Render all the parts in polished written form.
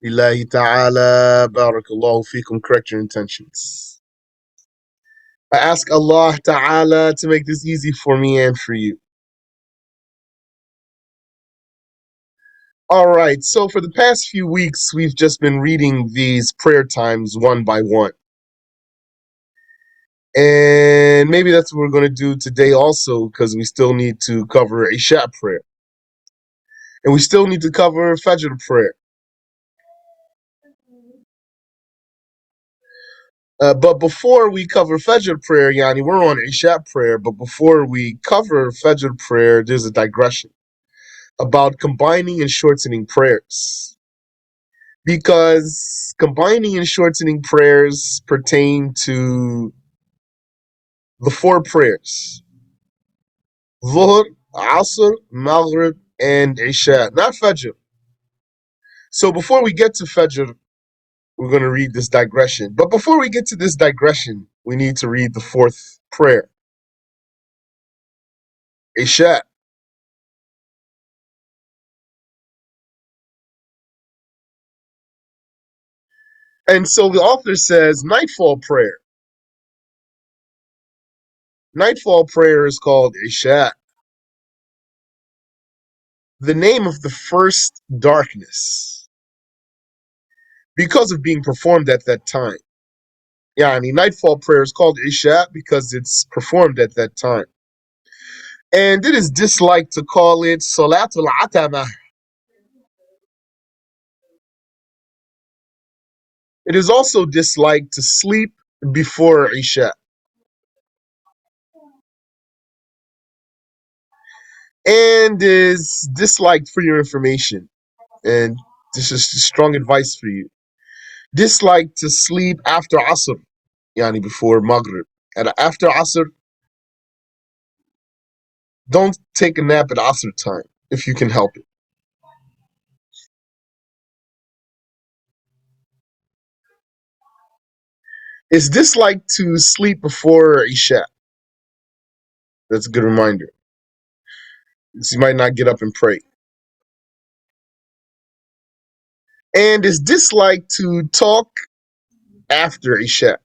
Lillahi ta'ala, barakallahu feekum, correct your intentions. I ask Allah ta'ala to make this easy for me and for you. All right, so for the past few weeks, we've just been reading these prayer times one by one. And maybe that's what we're going to do today also, because we still need to cover Isha prayer. And we still need to cover Fajr prayer. But before we cover Fajr prayer, Yani, we're on Isha prayer, but before we cover Fajr prayer, there's a digression about combining and shortening prayers. Because combining and shortening prayers pertain to the four prayers: Dhuhr, Asr, Maghrib, and Isha, not Fajr. So before we get to Fajr, we're going to read this digression. But before we get to this digression, we need to read the fourth prayer, Isha. And so the author says, Nightfall prayer. Nightfall prayer is called Isha, the name of the first darkness, because of being performed at that time. Yani, nightfall prayer is called Isha because it's performed at that time. And it is disliked to call it Salatul Atama. It is also disliked to sleep before Isha. And is disliked, for your information, and this is strong advice for you, disliked to sleep after Asr, yani before Maghrib. And after Asr, don't take a nap at Asr time if you can help it. It's disliked to sleep before Isha. That's a good reminder, because you might not get up and pray. And it's disliked to talk after Isha,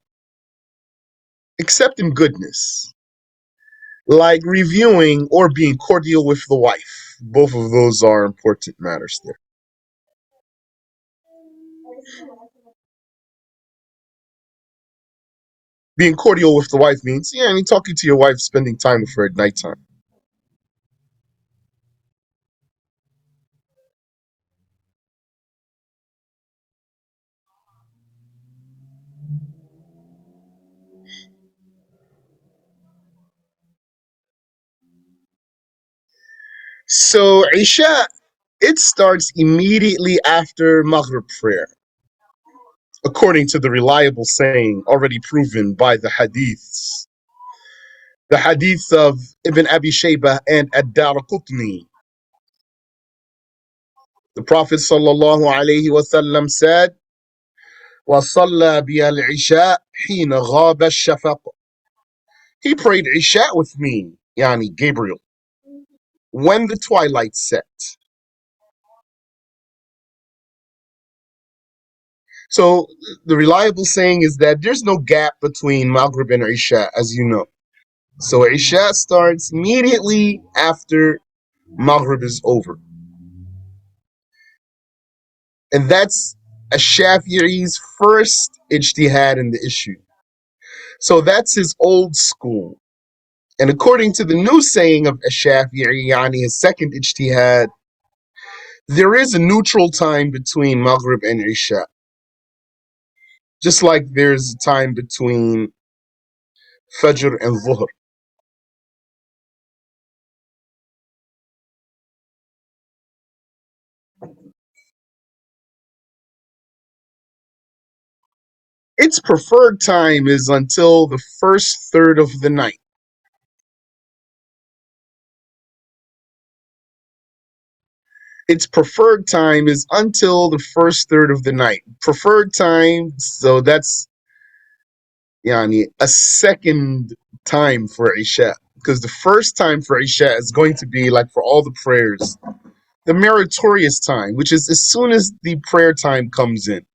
except in goodness, like reviewing or being cordial with the wife. Both of those are important matters there. Being cordial with the wife means, yeah, and talking to your wife, spending time with her at nighttime. So Isha, it starts immediately after Maghrib prayer, according to the reliable saying already proven by the hadiths. The hadith of Ibn Abi Shaybah and Ad-Darqutni. The Prophet sallallahu alaihi wasallam said, وَصَلَّى بِيَ الْعِشَاء حِينَ غَابَ الشَّفَقُ. He prayed Isha with me, Yani Gabriel, when the twilight set. So the reliable saying is that there's no gap between Maghrib and Isha, as you know. So Isha starts immediately after Maghrib is over. And that's Ash-Shafi'i's first ijtihad in the issue. So that's his old school. And according to the new saying of Ash-Shafi'i, yani his second ijtihad, there is a neutral time between Maghrib and Isha. Just like there's a time between Fajr and Dhuhr. Its preferred time is until the first third of the night. Its preferred time is until the first third of the night. Preferred time, so that's yani a second time for Isha. Because the first time for Isha is going to be like for all the prayers, the meritorious time, which is as soon as the prayer time comes in.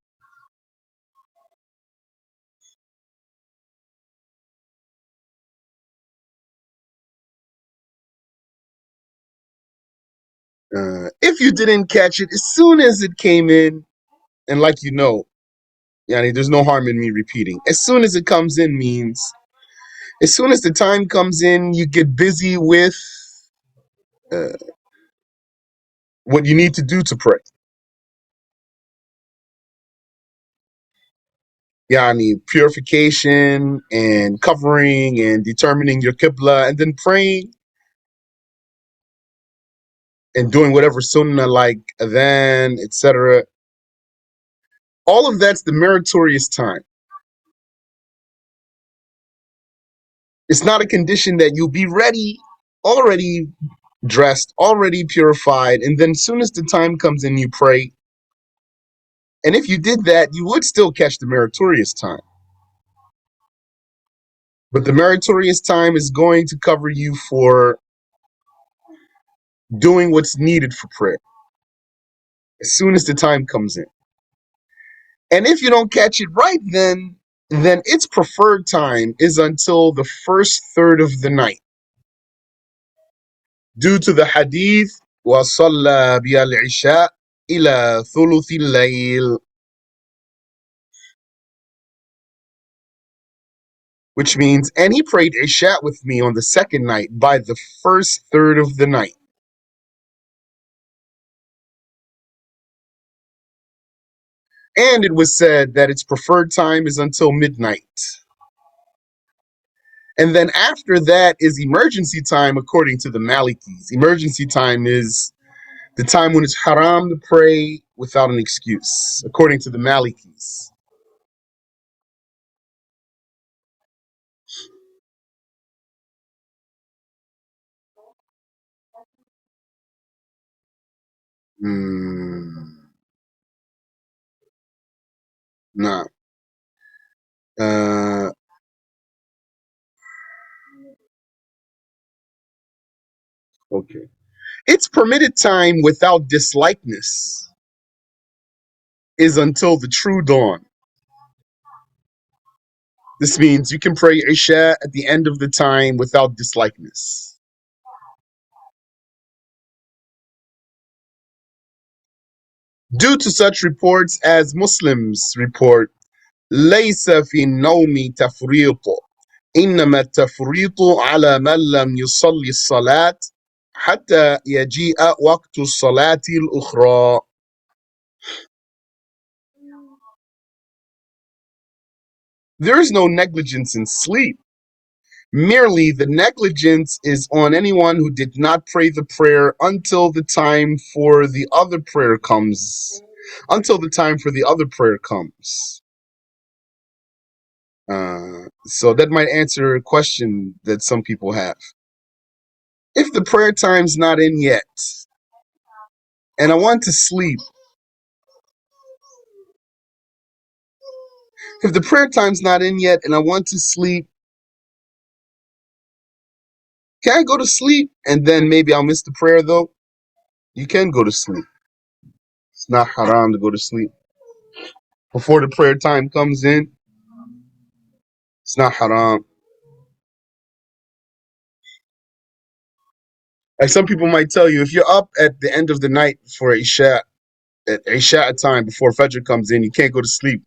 If you didn't catch it, as soon as it came in, and like you know, yani, there's no harm in me repeating. As soon as it comes in means as soon as the time comes in, you get busy with uh, what you need to do to pray. Yani, purification and covering and determining your qibla and then praying and doing whatever sunnah like adhan, etc. All of that's the meritorious time. It's not a condition that you'll be ready, already dressed, already purified, and then as soon as the time comes in, you pray. And if you did that, you would still catch the meritorious time. But the meritorious time is going to cover you for doing what's needed for prayer as soon as the time comes in. And if you don't catch it right, then its preferred time is until the first third of the night, due to the hadith وَصَلَّى بِيَ الْعِشَاء إِلَى ثُلُثِ اللَّيْلِ, which means, and he prayed Isha with me on the second night by the first third of the night. And it was said that its preferred time is until midnight. And then after that is emergency time, according to the Malikis. Emergency time is the time when it's haram to pray without an excuse, according to the Malikis. Nah. Uh, okay. Its permitted time without dislikeness is until the true dawn. This means you can pray Isha at the end of the time without dislikeness. Due to such reports as Muslims report, ليس في النوم تفريط إنما التفريط على من لم يصلي الصلاة حتى يجيء وقت الصلاة الأخرى. There is no negligence in sleep. Merely the negligence is on anyone who did not pray the prayer until the time for the other prayer comes. Until the time for the other prayer comes. So that might answer a question that some people have. If the prayer time's not in yet, and I want to sleep, if the prayer time's not in yet and I want to sleep, can I go to sleep and then maybe I'll miss the prayer though? You can go to sleep. It's not haram to go to sleep. Before the prayer time comes in, it's not haram. Like some people might tell you, if you're up at the end of the night for Isha, at Isha time before Fajr comes in, you can't go to sleep.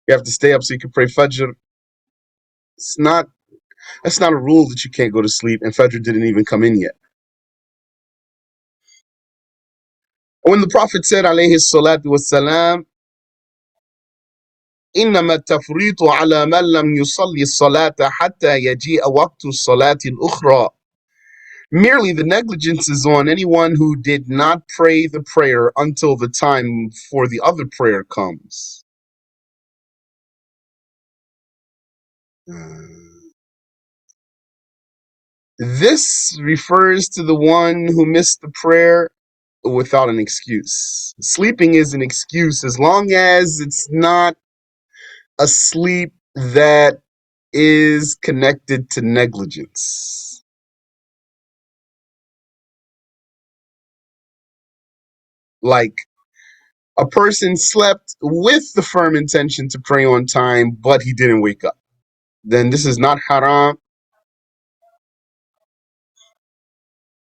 You have to stay up so you can pray Fajr. It's not That's not a rule that you can't go to sleep, and Fajr didn't even come in yet. When the Prophet said, alayhi salatu wassalam, إنما التفريط على من لم يصلي الصلاة حتى يجيء وقت الصلاة الأخرى. Merely the negligence is on anyone who did not pray the prayer until the time for the other prayer comes. This refers to the one who missed the prayer without an excuse. Sleeping is an excuse as long as it's not a sleep that is connected to negligence. Like a person slept with the firm intention to pray on time, but he didn't wake up. Then this is not haram.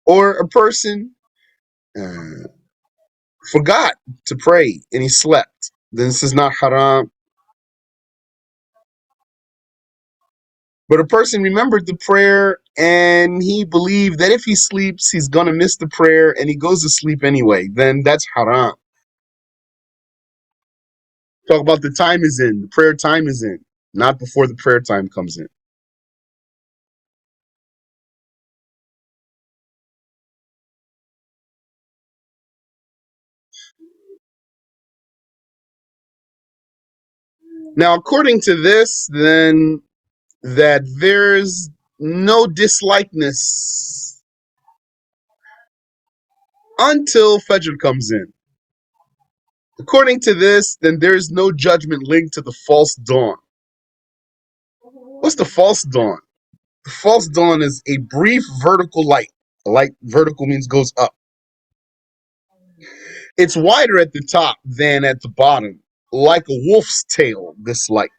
Or a person uh, forgot to pray and he slept. Then this is not haram. But a person remembered the prayer and he believed that if he sleeps, he's going to miss the prayer and he goes to sleep anyway. Then that's haram. Talk about the time is in, the prayer time is in, not before the prayer time comes in. Now, according to this, then that there's no dislikeness until Fajr comes in. According to this, then there is no judgment linked to the false dawn. What's the false dawn? The false dawn is a brief vertical light. A light vertical means goes up. It's wider at the top than at the bottom, like a wolf's tail, this light.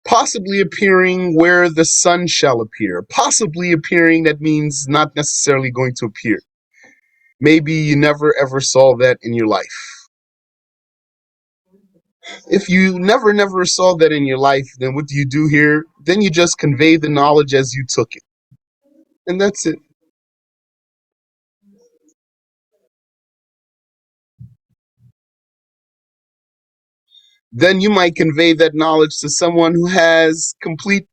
Possibly appearing where the sun shall appear. Possibly appearing, that means not necessarily going to appear. Maybe you never ever saw that in your life. If you never saw that in your life, then what do you do here? Then you just convey the knowledge as you took it. And that's it. Then you might convey that knowledge to someone who has complete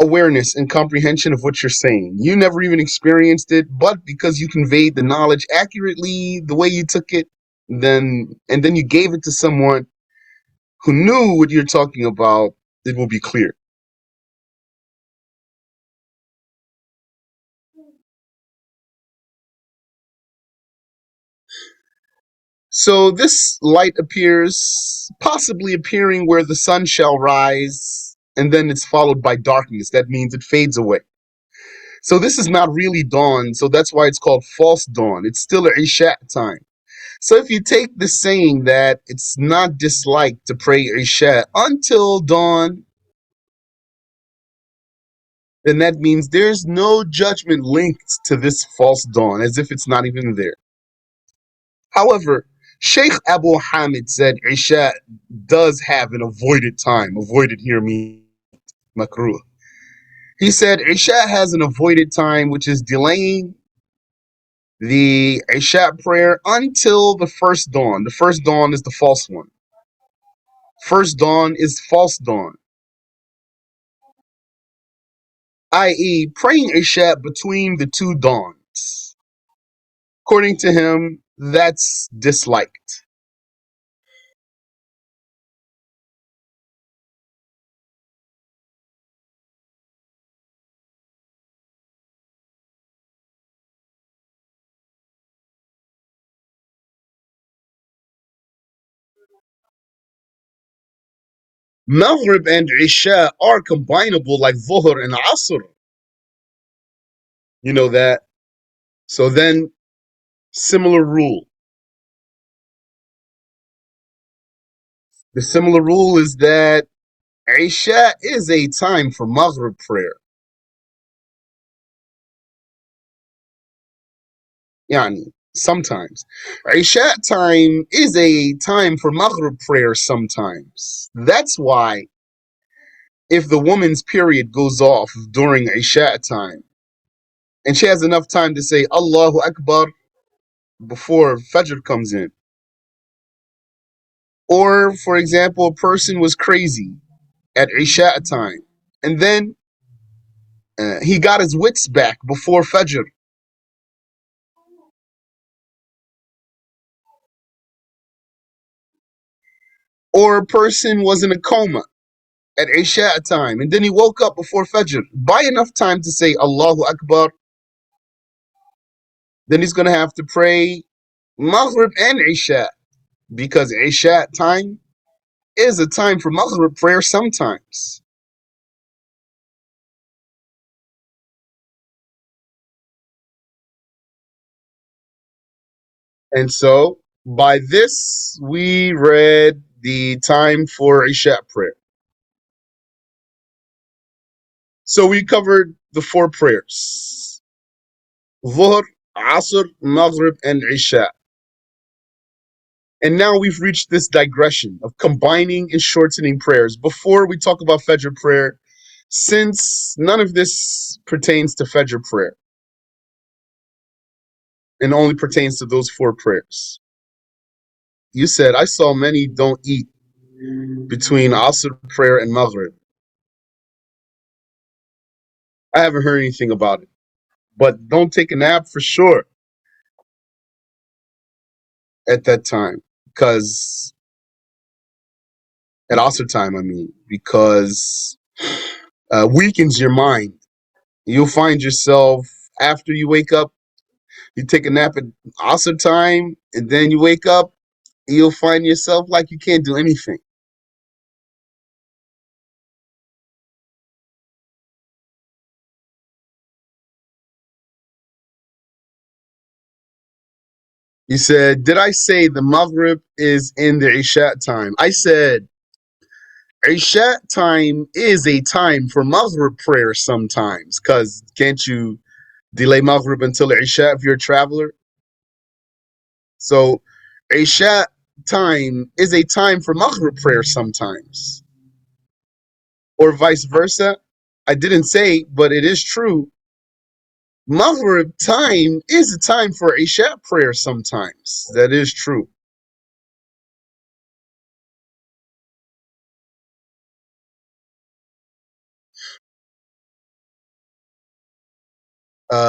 awareness and comprehension of what you're saying. You never even experienced it, but because you conveyed the knowledge accurately, the way you took it, then you gave it to someone who knew what you're talking about, it will be clear. So this light appears, possibly appearing where the sun shall rise, and then it's followed by darkness. That means it fades away. So this is not really dawn, so that's why it's called false dawn. It's still Isha time. So if you take the saying that it's not disliked to pray Isha until dawn, then that means there's no judgment linked to this false dawn, as if it's not even there. However, Sheikh Abu Hamid said Isha does have an avoided time. Avoided here means makruh. He said Isha has an avoided time, which is delaying the Isha prayer until the first dawn. The first dawn is the false one. First dawn is false dawn, i.e., praying Isha between the two dawns. According to him, that's disliked. Maghrib and Isha are combinable like Dhuhr and Asr. You know that? So then, similar rule. The similar rule is that Isha is a time for Maghrib prayer. Yani, sometimes. Isha time is a time for Maghrib prayer sometimes. That's why if the woman's period goes off during Isha time and she has enough time to say Allahu Akbar before Fajr comes in, or for example, a person was crazy at Isha time and then he got his wits back before Fajr, or a person was in a coma at Isha time and then he woke up before Fajr, by enough time to say Allahu Akbar, then he's going to have to pray Maghrib and Isha because Isha time is a time for Maghrib prayer sometimes. And so by this, we read the time for Isha prayer. So we covered the four prayers: Dhuhr, Asr, Maghrib, and Isha. And now we've reached this digression of combining and shortening prayers. Before we talk about Fajr prayer, since none of this pertains to Fajr prayer and only pertains to those four prayers, you said, I saw many don't eat between Asr prayer and Maghrib. I haven't heard anything about it, but don't take a nap for sure at that time, because at Asr time, I mean, because weakens your mind. You'll find yourself after you wake up, you take a nap at Asr time, and then you wake up, and you'll find yourself like you can't do anything. You said, did I say the Maghrib is in the Isha time? I said, Isha time is a time for Maghrib prayer sometimes, because can't you delay Maghrib until Isha if you're a traveler? So Isha time is a time for Maghrib prayer sometimes, or vice versa. I didn't say, but it is true. Maghrib time is a time for Isha prayer sometimes. That is true.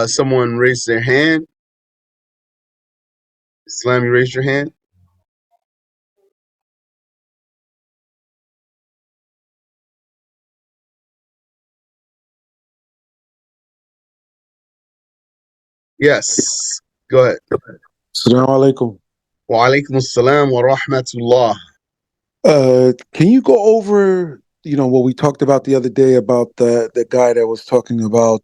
Someone raised their hand. Islam, you raised your hand. Yes. Go ahead. Assalamu alaikum. Wa alaikum assalam wa rahmatullah. Can you go over, what we talked about the other day about the guy that was talking about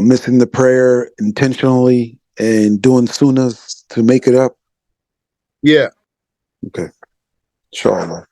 missing the prayer intentionally and doing sunnahs to make it up? Yeah. Okay, inshallah.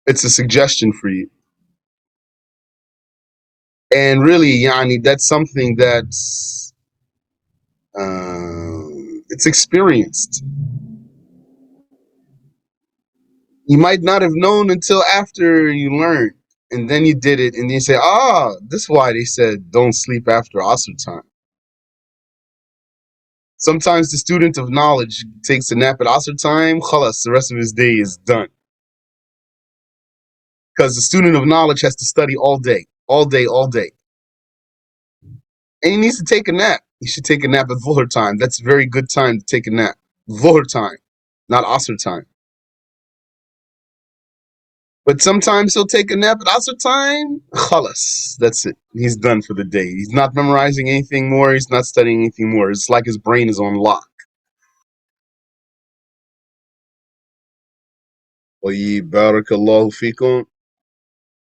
It's a suggestion for you. And really, Yani, that's something that's it's experienced. You might not have known until after you learned, and then you did it, and you say, "Ah, this is why they said don't sleep after Asr time." Sometimes the student of knowledge takes a nap at Asr time, khalas, the rest of his day is done. Because the student of knowledge has to study all day, all day, all day. And he needs to take a nap. He should take a nap at Dhuhr time. That's a very good time to take a nap. Dhuhr time, not Asr time. But sometimes he'll take a nap at Asr time, khalas, that's it. He's done for the day. He's not memorizing anything more. He's not studying anything more. It's like his brain is on lock. طيب بارك الله فيكم.